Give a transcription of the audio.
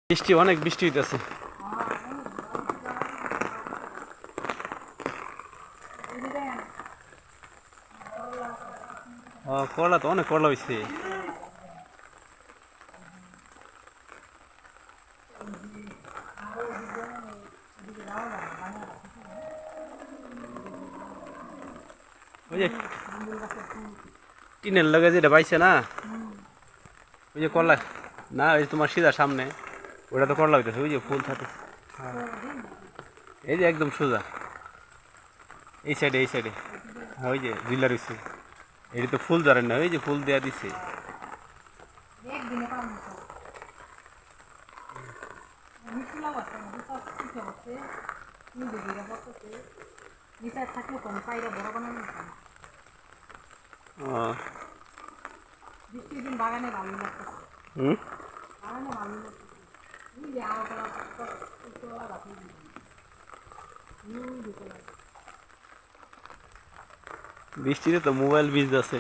বৃষ্টি অনেক বৃষ্টি হইতেছে। করলা তো অনেক করলা হয়েছে। ওই যে টিনের লগে যেটা পাইছে না, ওই যে করলা না, ওই যে তোমার সিধা সামনে ওটা তো করলা হইতেছে, ওই যে ফুল থাকে। হ্যাঁ, এই যে একদম সোজা এই সাইডে এই সাইডে। হ্যাঁ, ওই যে ঝুলা রয়েছে, এটি তো ফুল ধরেন না, ওই যে ফুল দেওয়া দিছে। ও বৃষ্টির দিন বাগানে ভালোই লাগতেছে। হুম, বাগানে ভালোই লাগতেছে। এই যে আরো কলা গাছ বৃষ্টিতে তো মোবাইল ভিজতেছে।